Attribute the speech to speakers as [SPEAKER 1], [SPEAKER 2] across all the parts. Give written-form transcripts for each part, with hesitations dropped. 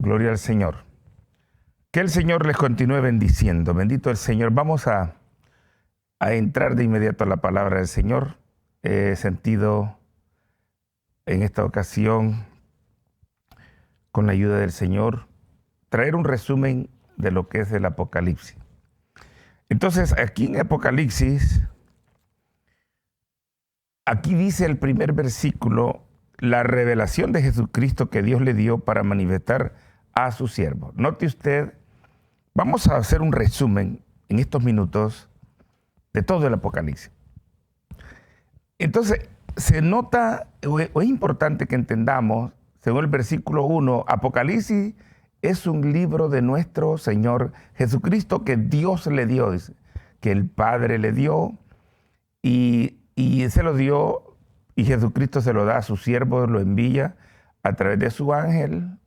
[SPEAKER 1] Gloria al Señor. Que el Señor les continúe bendiciendo. Bendito el Señor. Vamos a entrar de inmediato a la palabra del Señor. He sentido en esta ocasión, con la ayuda del Señor, traer un resumen de lo que es el Apocalipsis. Entonces, aquí en Apocalipsis, aquí dice el primer versículo, la revelación de Jesucristo que Dios le dio para manifestar a su siervo. Note usted, vamos a hacer un resumen en estos minutos de todo el Apocalipsis. Entonces, se nota, o es importante que entendamos, según el versículo 1, Apocalipsis es un libro de nuestro Señor Jesucristo que Dios le dio, dice, que el Padre le dio y se lo dio, y Jesucristo se lo da a su siervo, lo envía a través de su ángel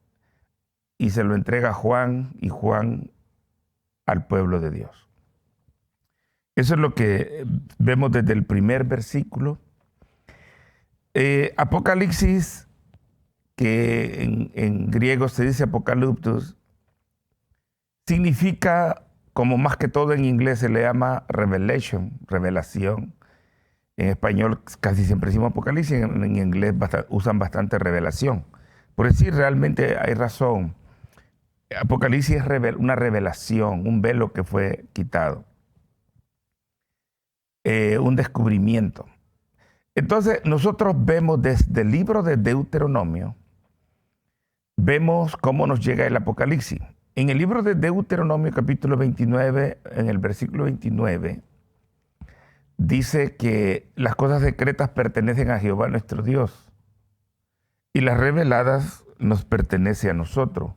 [SPEAKER 1] y se lo entrega a Juan y Juan al pueblo de Dios. Eso es lo que vemos desde el primer versículo. Apocalipsis, que en griego se dice apocalyptus, significa, como más que todo en inglés se le llama revelation, revelación. En español casi siempre decimos apocalipsis, en inglés usan bastante revelación. Por decir, realmente hay razón. Apocalipsis es una revelación, un velo que fue quitado. Un descubrimiento. Entonces, nosotros vemos desde el libro de Deuteronomio, vemos cómo nos llega el Apocalipsis. En el libro de Deuteronomio, capítulo 29, en el versículo 29, dice que las cosas secretas pertenecen a Jehová nuestro Dios y las reveladas nos pertenecen a nosotros.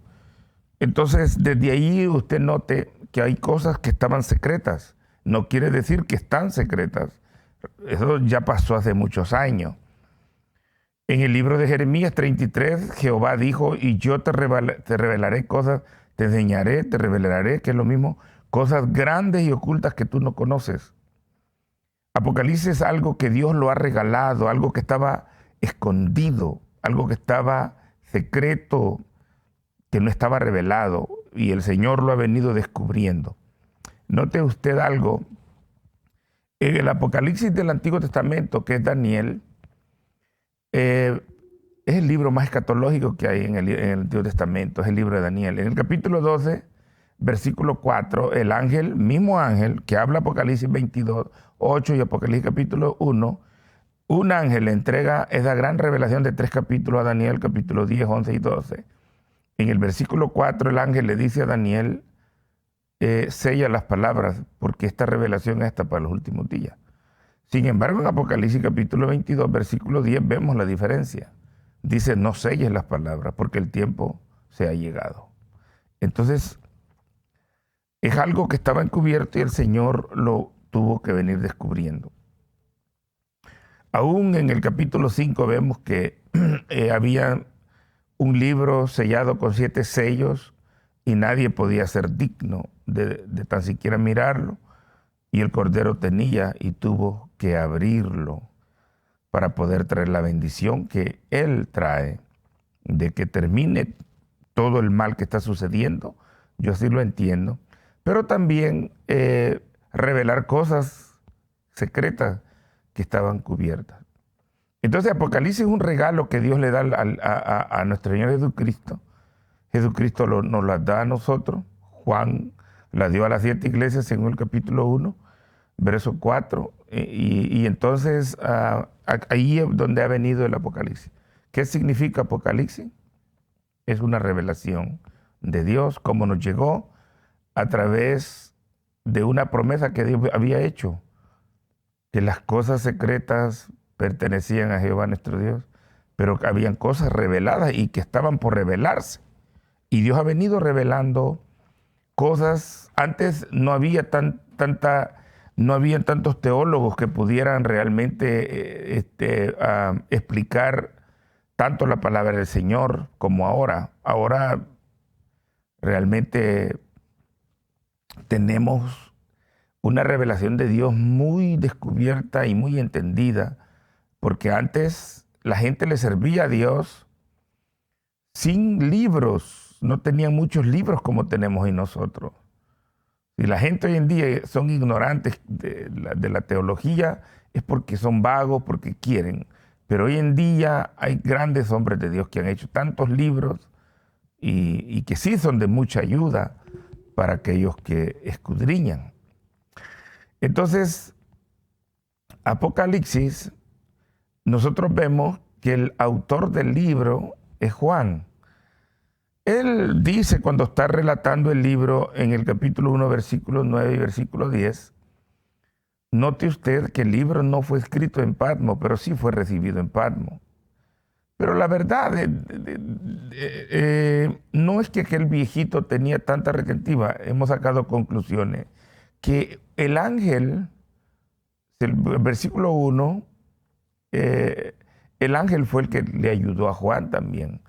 [SPEAKER 1] Entonces, desde ahí usted note que hay cosas que estaban secretas. No quiere decir que están secretas. Eso ya pasó hace muchos años. En el libro de Jeremías 33, Jehová dijo, y yo te revelaré cosas, te enseñaré, te revelaré, que es lo mismo, cosas grandes y ocultas que tú no conoces. Apocalipsis es algo que Dios lo ha regalado, algo que estaba escondido, algo que estaba secreto, que no estaba revelado, y el Señor lo ha venido descubriendo. Note usted algo. En el Apocalipsis del Antiguo Testamento, que es Daniel, es el libro más escatológico que hay en el Antiguo Testamento, es el libro de Daniel. En el capítulo 12, versículo 4, el ángel, mismo ángel, que habla Apocalipsis 22, 8 y Apocalipsis capítulo 1, un ángel le entrega esa gran revelación de 3 capítulos a Daniel, capítulo 10, 11 y 12. En el versículo 4, el ángel le dice a Daniel, sella las palabras, porque esta revelación es hasta para los últimos días. Sin embargo, en Apocalipsis capítulo 22, versículo 10, vemos la diferencia. Dice, no selles las palabras, porque el tiempo se ha llegado. Entonces, es algo que estaba encubierto y el Señor lo tuvo que venir descubriendo. Aún en el capítulo 5 vemos que había un libro sellado con 7 sellos y nadie podía ser digno de tan siquiera mirarlo. Y el Cordero tenía y tuvo que abrirlo para poder traer la bendición que Él trae de que termine todo el mal que está sucediendo. Yo así lo entiendo. Pero también revelar cosas secretas que estaban cubiertas. Entonces Apocalipsis es un regalo que Dios le da a nuestro Señor Jesucristo. Jesucristo nos las da a nosotros. Juan la dio a las 7 iglesias según el capítulo 1, verso 4. Y entonces ahí es donde ha venido el Apocalipsis. ¿Qué significa Apocalipsis? Es una revelación de Dios, cómo nos llegó a través de una promesa que Dios había hecho, que las cosas secretas pertenecían a Jehová nuestro Dios, pero que habían cosas reveladas y que estaban por revelarse. Y Dios ha venido revelando cosas. Antes no había no habían tantos teólogos que pudieran realmente explicar tanto la palabra del Señor como ahora. Ahora realmente tenemos una revelación de Dios muy descubierta y muy entendida, porque antes la gente le servía a Dios sin libros, no tenían muchos libros como tenemos hoy nosotros. Si la gente hoy en día son ignorantes de la teología, es porque son vagos, porque quieren. Pero hoy en día hay grandes hombres de Dios que han hecho tantos libros y que sí son de mucha ayuda para aquellos que escudriñan. Entonces, Apocalipsis, nosotros vemos que el autor del libro es Juan. Él dice, cuando está relatando el libro en el capítulo 1, versículo 9 y versículo 10, note usted que el libro no fue escrito en Patmos, pero sí fue recibido en Patmos. Pero la verdad, no es que aquel viejito tenía tanta retentiva. Hemos sacado conclusiones. Que el ángel, el versículo 1, el ángel fue el que le ayudó a Juan también.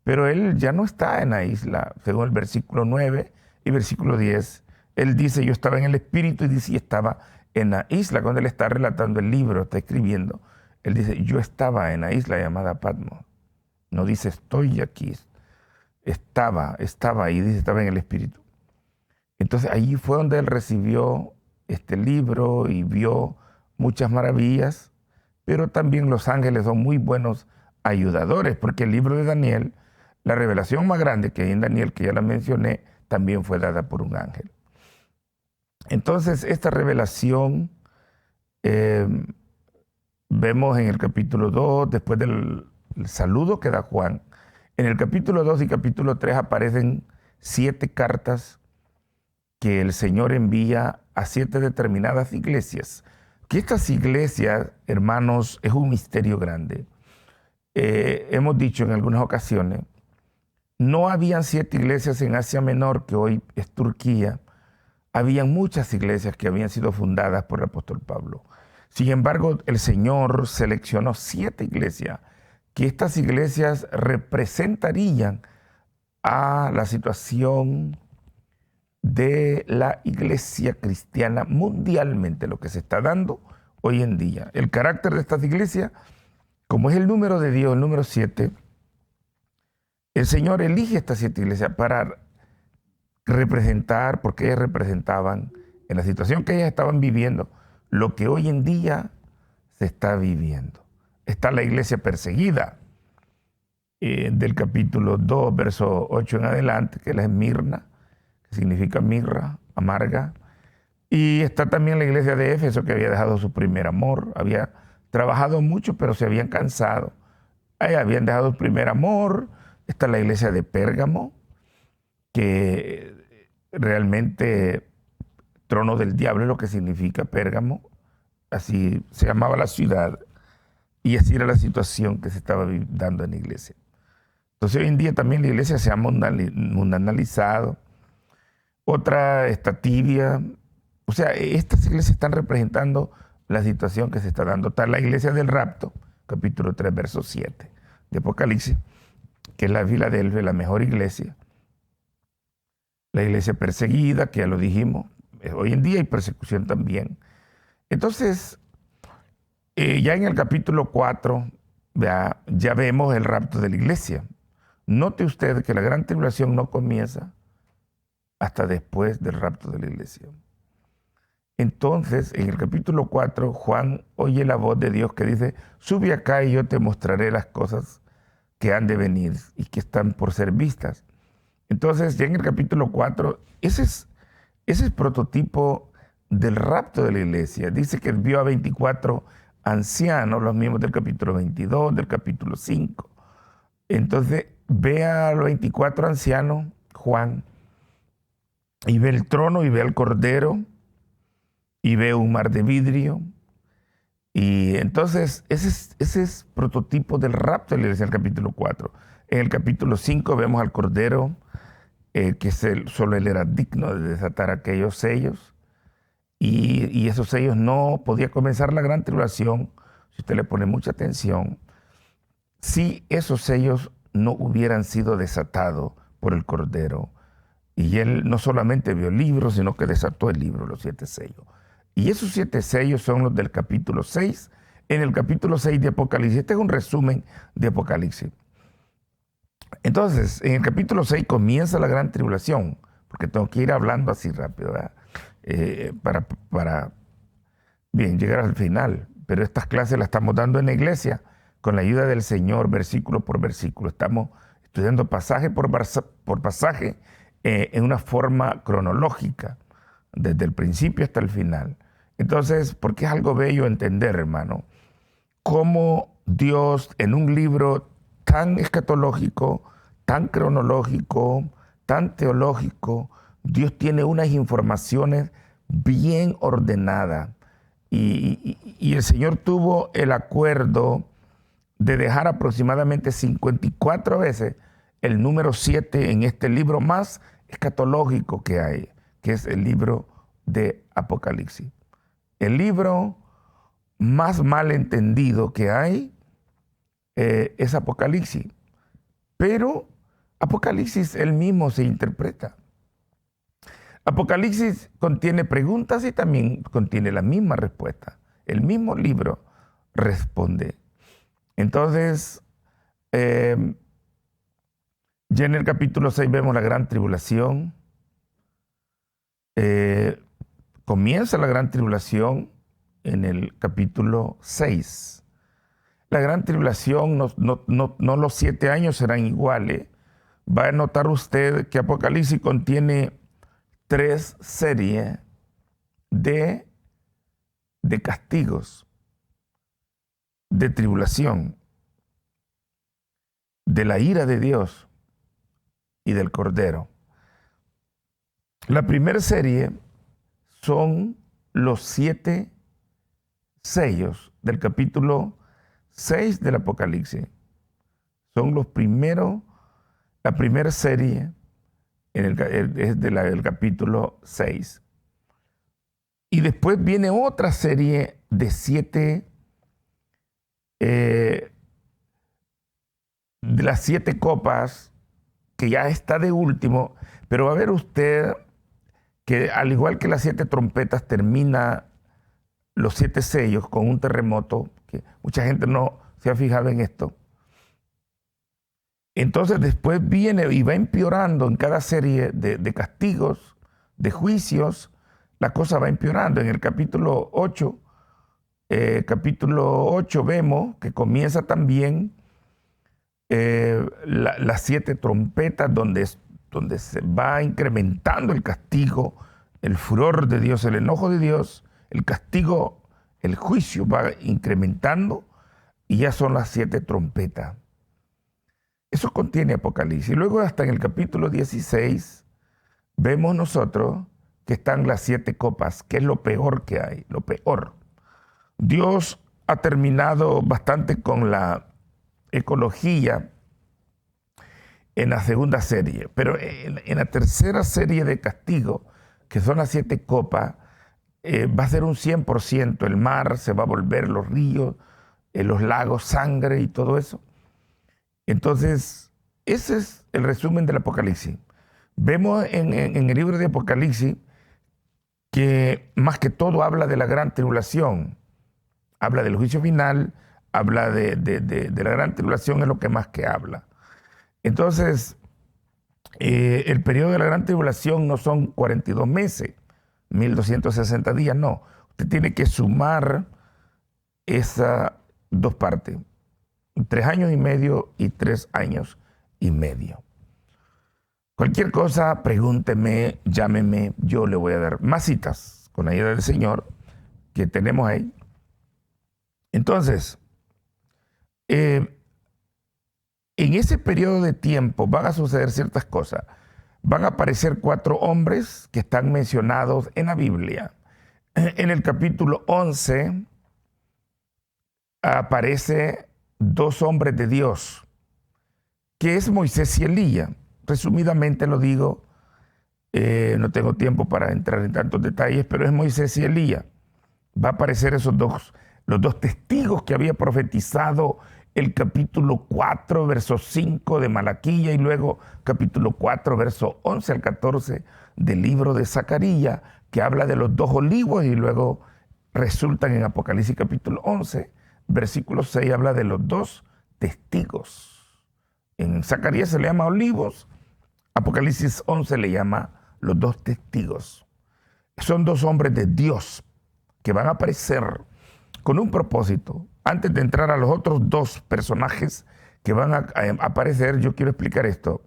[SPEAKER 1] Pero él ya no está en la isla, según el versículo 9 y versículo 10. Él dice, yo estaba en el Espíritu, y dice, y estaba en la isla. Cuando él está relatando el libro, está escribiendo, él dice, yo estaba en la isla llamada Patmos. No dice, estoy aquí. Estaba ahí, dice, estaba en el Espíritu. Entonces, allí fue donde él recibió este libro y vio muchas maravillas, pero también los ángeles son muy buenos ayudadores, porque el libro de Daniel, la revelación más grande que hay en Daniel, que ya la mencioné, también fue dada por un ángel. Entonces, esta revelación vemos en el capítulo 2, después del saludo que da Juan. En el capítulo 2 y capítulo 3 aparecen 7 cartas que el Señor envía a 7 determinadas iglesias. Que estas iglesias, hermanos, es un misterio grande. Hemos dicho en algunas ocasiones, no habían 7 iglesias en Asia Menor, que hoy es Turquía. Habían muchas iglesias que habían sido fundadas por el apóstol Pablo. Sin embargo, el Señor seleccionó 7 iglesias, que estas iglesias representarían a la situación de la iglesia cristiana mundialmente, lo que se está dando hoy en día. El carácter de estas iglesias, como es el número de Dios, el número 7, el Señor elige estas 7 iglesias para representar, porque ellas representaban en la situación que ellas estaban viviendo, lo que hoy en día se está viviendo. Está la iglesia perseguida, del capítulo 2, verso 8 en adelante, que es la Esmirna, que significa mirra, amarga. Y está también la iglesia de Éfeso, que había dejado su primer amor, había trabajado mucho, pero se habían cansado. Ahí habían dejado su primer amor. Está la iglesia de Pérgamo, que realmente trono del diablo es lo que significa Pérgamo. Así se llamaba la ciudad y así era la situación que se estaba dando en la iglesia. Entonces hoy en día también la iglesia se ha mundanalizado. Otra está tibia. O sea, estas iglesias están representando la situación que se está dando. Está la iglesia del rapto, capítulo 3, verso 7 de Apocalipsis, que es la Filadelfia, la mejor iglesia. La iglesia perseguida, que ya lo dijimos. Hoy en día hay persecución también. Entonces, ya en el capítulo 4, ya vemos el rapto de la iglesia. Note usted que la gran tribulación no comienza hasta después del rapto de la iglesia. Entonces, en el capítulo 4, Juan oye la voz de Dios que dice, sube acá y yo te mostraré las cosas que han de venir y que están por ser vistas. Entonces, ya en el capítulo 4, ese es prototipo del rapto de la iglesia. Dice que vio a 24 ancianos, los mismos del capítulo 22, del capítulo 5. Entonces, ve a los 24 ancianos, Juan, y ve el trono, y ve al Cordero, y ve un mar de vidrio. Y entonces, ese es prototipo del rapto de la iglesia en el capítulo 4. En el capítulo 5 vemos al Cordero, que solo él era digno de desatar aquellos sellos. Y esos sellos no podía comenzar la gran tribulación, si usted le pone mucha atención, si esos sellos no hubieran sido desatados por el Cordero. Y él no solamente vio el libro, sino que desató el libro, los 7 sellos. Y esos 7 sellos son los del capítulo 6. En el capítulo 6 de Apocalipsis, este es un resumen de Apocalipsis. Entonces, en el capítulo 6 comienza la gran tribulación, porque tengo que ir hablando así rápido, ¿verdad? Para bien llegar al final. Pero estas clases las estamos dando en la iglesia con la ayuda del Señor, versículo por versículo. Estamos estudiando pasaje por pasaje en una forma cronológica, desde el principio hasta el final. Entonces, porque es algo bello entender, hermano, cómo Dios en un libro tan escatológico, tan cronológico, tan teológico, Dios tiene unas informaciones bien ordenadas. Y el Señor tuvo el acuerdo de dejar aproximadamente 54 veces el número 7 en este libro más escatológico que hay, que es el libro de Apocalipsis. El libro más mal entendido que hay es Apocalipsis, pero Apocalipsis él mismo se interpreta. Apocalipsis contiene preguntas y también contiene la misma respuesta. El mismo libro responde. Entonces, ya en el capítulo 6 vemos la gran tribulación. Comienza la gran tribulación en el capítulo 6. La gran tribulación, no los 7 años serán iguales. Va a notar usted que Apocalipsis contiene 3 series de castigos, de tribulación, de la ira de Dios y del Cordero. La primera serie son los 7 sellos del capítulo 6 del Apocalipsis. Son los primeros, la primera serie es del capítulo 6. Y después viene otra serie de 7, de las 7 copas, que ya está de último, pero va a ver usted que al igual que las 7 trompetas termina los 7 sellos con un terremoto, que mucha gente no se ha fijado en esto. Entonces después viene y va empeorando en cada serie de castigos, de juicios, la cosa va empeorando. En el capítulo 8 vemos que comienza también las 7 trompetas donde se va incrementando el castigo, el furor de Dios, el enojo de Dios, el castigo, el juicio va incrementando y ya son las 7 trompetas. Eso contiene Apocalipsis. Y luego hasta en el capítulo 16 vemos nosotros que están las 7 copas, que es lo peor que hay, lo peor. Dios ha terminado bastante con la ecología en la segunda serie, pero en la tercera serie de castigo, que son las 7 copas, va a ser un 100%. El mar se va a volver, los ríos, los lagos, sangre y todo eso. Entonces, ese es el resumen del Apocalipsis. Vemos en el libro de Apocalipsis que más que todo habla de la gran tribulación, habla del juicio final, habla de la gran tribulación, es lo que más que habla. Entonces, el periodo de la gran tribulación no son 42 meses, 1260 días, no. Usted tiene que sumar esas 2 partes. 3 años y medio y 3 años y medio. Cualquier cosa, pregúnteme, llámeme, yo le voy a dar más citas con la ayuda del Señor que tenemos ahí. Entonces, en ese periodo de tiempo van a suceder ciertas cosas. Van a aparecer 4 hombres que están mencionados en la Biblia. En el capítulo 11 aparece 2 hombres de Dios, que es Moisés y Elías. Resumidamente lo digo, no tengo tiempo para entrar en tantos detalles, pero es Moisés y Elías. Va a aparecer los 2 testigos que había profetizado el capítulo 4, verso 5 de Malaquía y luego capítulo 4, verso 11 al 14 del libro de Zacarías, que habla de los 2 olivos y luego resultan en Apocalipsis capítulo 11. Versículo 6 habla de los 2 testigos En Zacarías se le llama olivos, Apocalipsis 11 le llama los dos testigos. Son dos hombres de Dios que van a aparecer con un propósito. Antes de entrar a los otros dos personajes que van a aparecer, yo quiero explicar esto.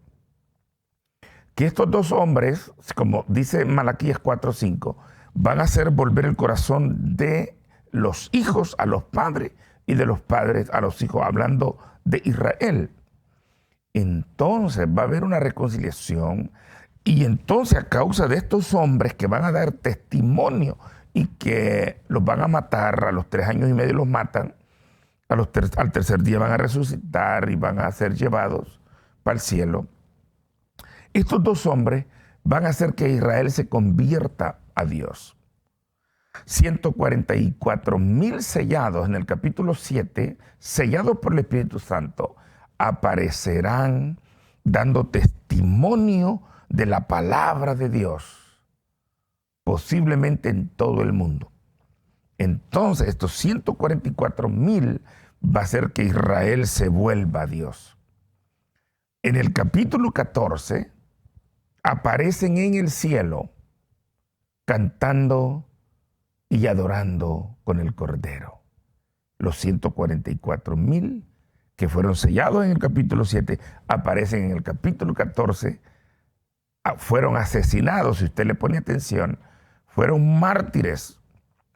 [SPEAKER 1] Que estos dos hombres, como dice Malaquías 4:5, van a hacer volver el corazón de los hijos a los padres y de los padres a los hijos, hablando de Israel. Entonces va a haber una reconciliación, y entonces a causa de estos hombres que van a dar testimonio y que los van a matar, a los 3 años y medio los matan, al tercer día van a resucitar y van a ser llevados para el cielo. Estos dos hombres van a hacer que Israel se convierta a Dios. 144,000 sellados en el capítulo 7, sellados por el Espíritu Santo, aparecerán dando testimonio de la palabra de Dios, posiblemente en todo el mundo. Entonces, estos 144,000 va a hacer que Israel se vuelva a Dios. En el capítulo 14, aparecen en el cielo cantando y adorando con el Cordero. Los 144,000 que fueron sellados en el capítulo 7 aparecen en el capítulo 14, fueron asesinados, si usted le pone atención, fueron mártires.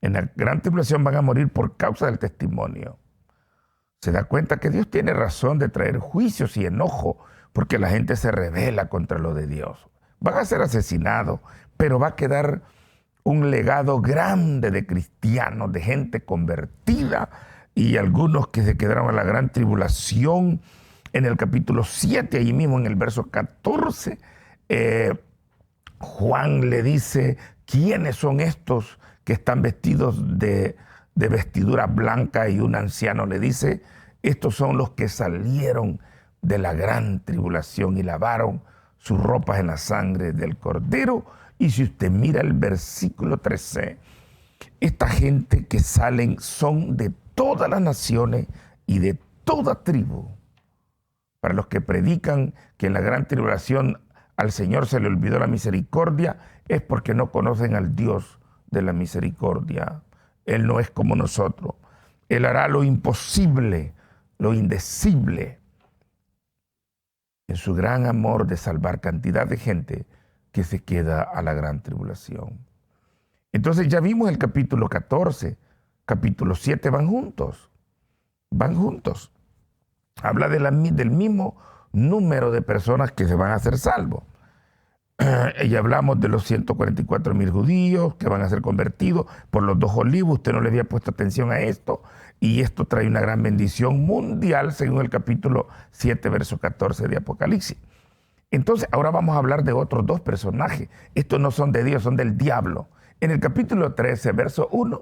[SPEAKER 1] En la gran tribulación van a morir por causa del testimonio. Se da cuenta que Dios tiene razón de traer juicios y enojo porque la gente se rebela contra lo de Dios. Van a ser asesinados, pero va a quedar un legado grande de cristianos, de gente convertida, y algunos que se quedaron en la gran tribulación. En el capítulo 7, allí mismo en el verso 14, Juan le dice, ¿quiénes son estos que están vestidos de vestidura blanca? Y un anciano le dice, estos son los que salieron de la gran tribulación y lavaron sus ropas en la sangre del Cordero. Y si usted mira el versículo 13, esta gente que salen son de todas las naciones y de toda tribu. Para los que predican que en la gran tribulación al Señor se le olvidó la misericordia, es porque no conocen al Dios de la misericordia. Él no es como nosotros. Él hará lo imposible, lo indecible, en su gran amor de salvar cantidad de gente que se queda a la gran tribulación. Entonces ya vimos el capítulo 14, capítulo 7 van juntos. Habla del mismo número de personas que se van a hacer salvos. Ya hablamos de los 144,000 judíos que van a ser convertidos por los dos olivos. Usted no le había puesto atención a esto. Y esto trae una gran bendición mundial, según el capítulo 7, verso 14 de Apocalipsis. Entonces, ahora vamos a hablar de otros dos personajes. Estos no son de Dios, son del diablo. En el capítulo 13, verso 1,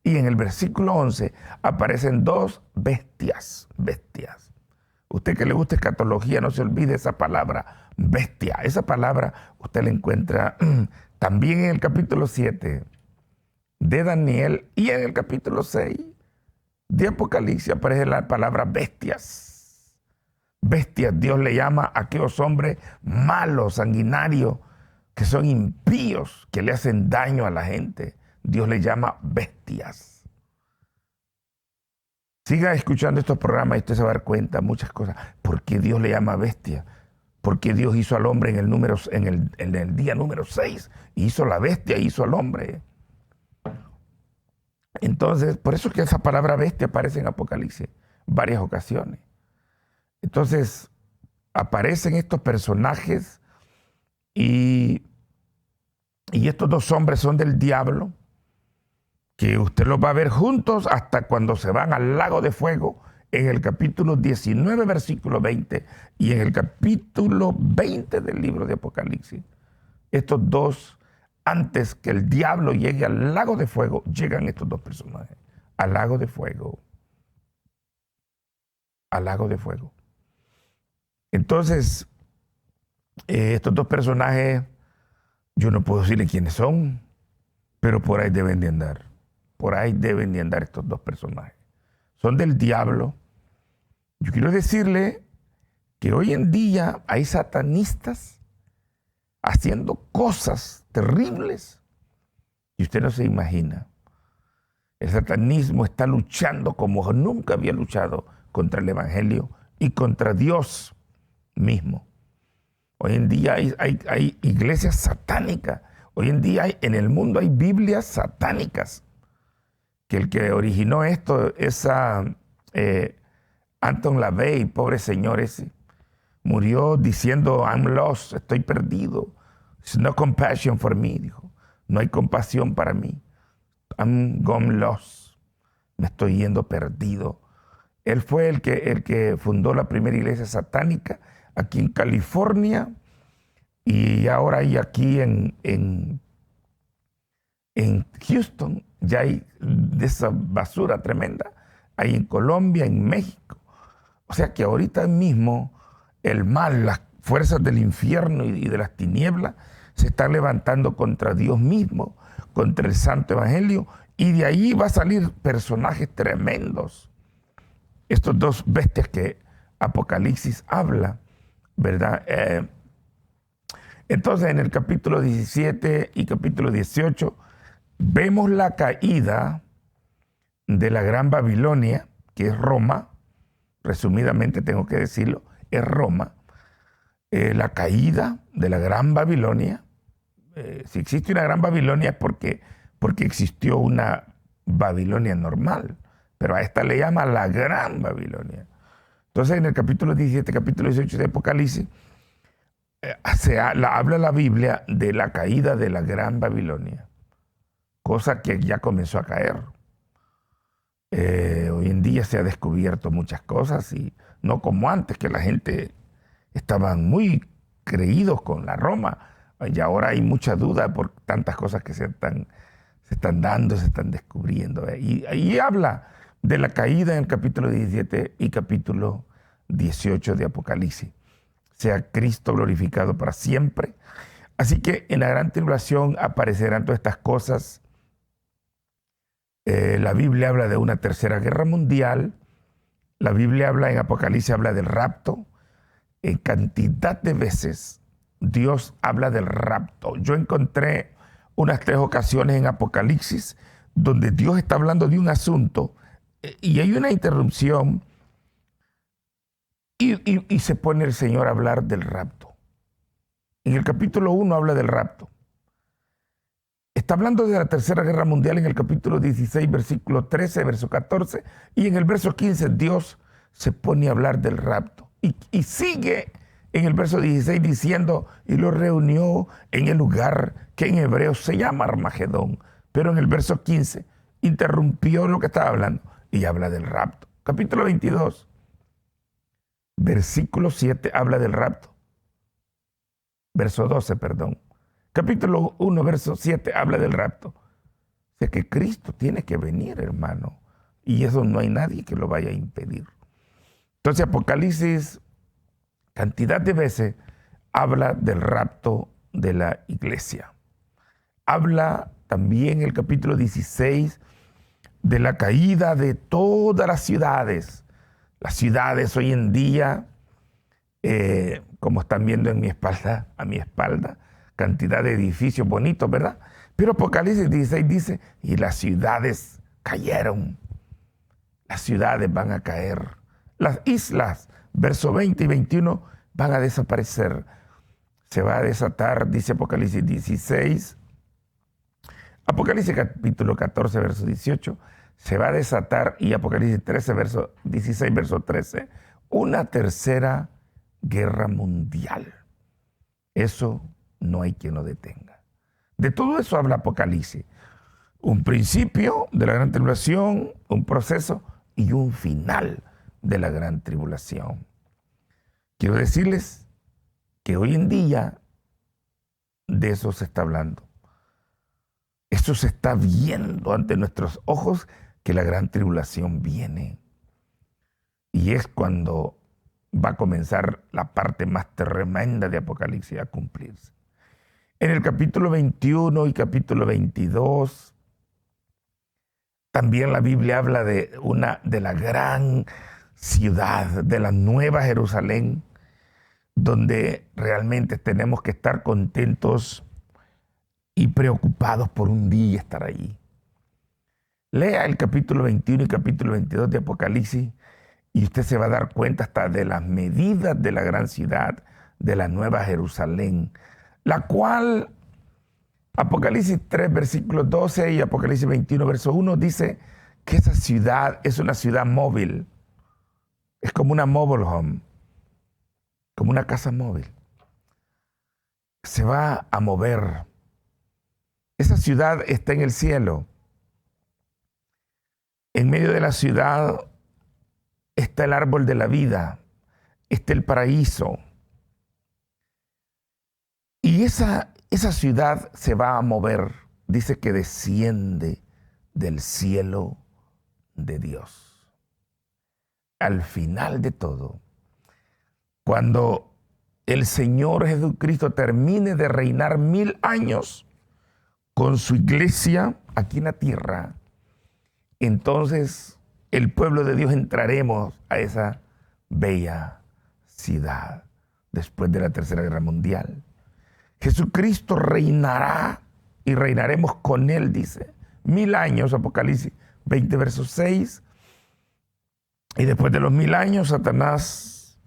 [SPEAKER 1] y en el versículo 11, aparecen dos bestias. Usted que le gusta escatología, no se olvide esa palabra, bestia. Esa palabra usted la encuentra también en el capítulo 7 de Daniel, y en el capítulo 6 de Apocalipsis aparece la palabra bestias. Bestias, Dios le llama a aquellos hombres malos, sanguinarios, que son impíos, que le hacen daño a la gente. Dios le llama bestias. Siga escuchando estos programas y usted se va a dar cuenta de muchas cosas. ¿Por qué Dios le llama bestia? Porque Dios hizo al hombre en el día número 6. Hizo la bestia, hizo al hombre. Entonces, por eso es que esa palabra bestia aparece en Apocalipsis varias ocasiones. Entonces, aparecen estos personajes y estos dos hombres son del diablo, que usted los va a ver juntos hasta cuando se van al lago de fuego, en el capítulo 19, versículo 20, y en el capítulo 20 del libro de Apocalipsis. Estos dos, antes que el diablo llegue al lago de fuego, llegan estos dos personajes al lago de fuego. Al lago de fuego. Entonces, estos dos personajes, yo no puedo decirle quiénes son, pero por ahí deben de andar. Por ahí deben de andar estos dos personajes. Son del diablo. Yo quiero decirle que hoy en día hay satanistas haciendo cosas terribles y usted no se imagina. El satanismo está luchando como nunca había luchado contra el Evangelio y contra Dios mismo. Hoy en día hay iglesias satánicas. Hoy en día en el mundo hay Biblias satánicas. Que el que originó esto es Anton LaVey, pobre señor ese. Murió diciendo, I'm lost, estoy perdido. There's no compassion for me, dijo. No hay compasión para mí. I'm gone lost. Me estoy yendo perdido. Él fue el que fundó la primera iglesia satánica aquí en California y ahora hay aquí en Houston, ya hay de esa basura tremenda. Hay en Colombia, en México. O sea que ahorita mismo el mal, las fuerzas del infierno y de las tinieblas se están levantando contra Dios mismo, contra el Santo Evangelio, y de ahí va a salir personajes tremendos. Estos dos bestias que Apocalipsis habla, ¿verdad? Entonces en el capítulo 17 y capítulo 18 vemos la caída de la Gran Babilonia, que es Roma. Resumidamente tengo que decirlo, es Roma. La caída de la Gran Babilonia. Si existe una Gran Babilonia es porque existió una Babilonia normal, pero a esta le llama la Gran Babilonia. Entonces en el capítulo 17, capítulo 18 de Apocalipsis, habla la Biblia de la caída de la Gran Babilonia, cosa que ya comenzó a caer. Hoy en día se ha descubierto muchas cosas y no como antes, que la gente estaban muy creídos con la Roma, y ahora hay mucha duda por tantas cosas que se están dando, se están descubriendo. Y ahí habla de la caída en el capítulo 17 y capítulo 18 de Apocalipsis. Sea Cristo glorificado para siempre. Así que en la gran tribulación aparecerán todas estas cosas. La Biblia habla de una tercera guerra mundial. La Biblia habla, en Apocalipsis habla del rapto. En cantidad de veces Dios habla del rapto. Yo encontré unas 3 ocasiones en Apocalipsis donde Dios está hablando de un asunto y hay una interrupción y se pone el Señor a hablar del rapto. En el capítulo 1 habla del rapto. Está hablando de la Tercera Guerra Mundial en el capítulo 16, versículo 13, verso 14, y en el verso 15 Dios se pone a hablar del rapto. Y sigue en el verso 16 diciendo, y lo reunió en el lugar que en hebreo se llama Armagedón. Pero en el verso 15 interrumpió lo que estaba hablando y habla del rapto. Capítulo 22, versículo 7 habla del rapto. Verso 12, perdón. Capítulo 1, verso 7 habla del rapto. O sea que Cristo tiene que venir, hermano. Y eso no hay nadie que lo vaya a impedir. Entonces Apocalipsis, cantidad de veces, habla del rapto de la iglesia. Habla también el capítulo 16 de la caída de todas las ciudades. Las ciudades hoy en día, como están viendo en mi espalda, a mi espalda, cantidad de edificios bonitos, ¿verdad? Pero Apocalipsis 16 dice, y las ciudades cayeron. Las ciudades van a caer. Las islas, verso 20 y 21, van a desaparecer. Se va a desatar, dice Apocalipsis 16. Apocalipsis capítulo 14, verso 18, se va a desatar, y Apocalipsis 13, verso 16, verso 13, una tercera guerra mundial. Eso no hay quien lo detenga. De todo eso habla Apocalipsis. Un principio de la gran tribulación, un proceso y un final de la gran tribulación. Quiero decirles que hoy en día de eso se está hablando. Eso se está viendo ante nuestros ojos, que la gran tribulación viene. Y es cuando va a comenzar la parte más tremenda de Apocalipsis a cumplirse. En el capítulo 21 y capítulo 22, también la Biblia habla de la gran ciudad, de la nueva Jerusalén, donde realmente tenemos que estar contentos y preocupados por un día estar allí. Lea el capítulo 21 y capítulo 22 de Apocalipsis y usted se va a dar cuenta hasta de las medidas de la gran ciudad, de la nueva Jerusalén, la cual Apocalipsis 3, versículo 12 y Apocalipsis 21, verso 1 dice que esa ciudad es una ciudad móvil. Es como una mobile home, como una casa móvil. Se va a mover. Esa ciudad está en el cielo. En medio de la ciudad está el árbol de la vida, está el paraíso. Y esa ciudad se va a mover, dice que desciende del cielo de Dios. Al final de todo, cuando el Señor Jesucristo termine de reinar 1000 años con su iglesia aquí en la tierra, entonces el pueblo de Dios entraremos a esa bella ciudad después de la Tercera Guerra Mundial. Jesucristo reinará y reinaremos con Él, dice. 1000 años, Apocalipsis 20, verso 6. Y después de los 1000 años, Satanás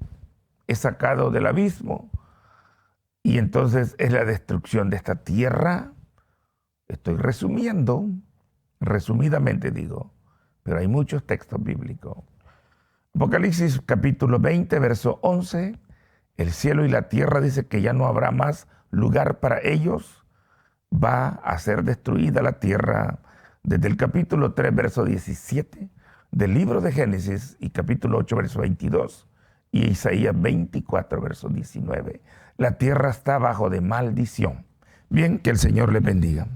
[SPEAKER 1] es sacado del abismo. Y entonces es la destrucción de esta tierra. Estoy resumiendo, resumidamente digo, pero hay muchos textos bíblicos. Apocalipsis capítulo 20, verso 11. El cielo y la tierra dice que ya no habrá más lugar para ellos. Va a ser destruida la tierra. Desde el capítulo 3, verso 17 del libro de Génesis y capítulo 8, verso 22 y Isaías 24, verso 19. La tierra está bajo de maldición. Bien, que el Señor les bendiga.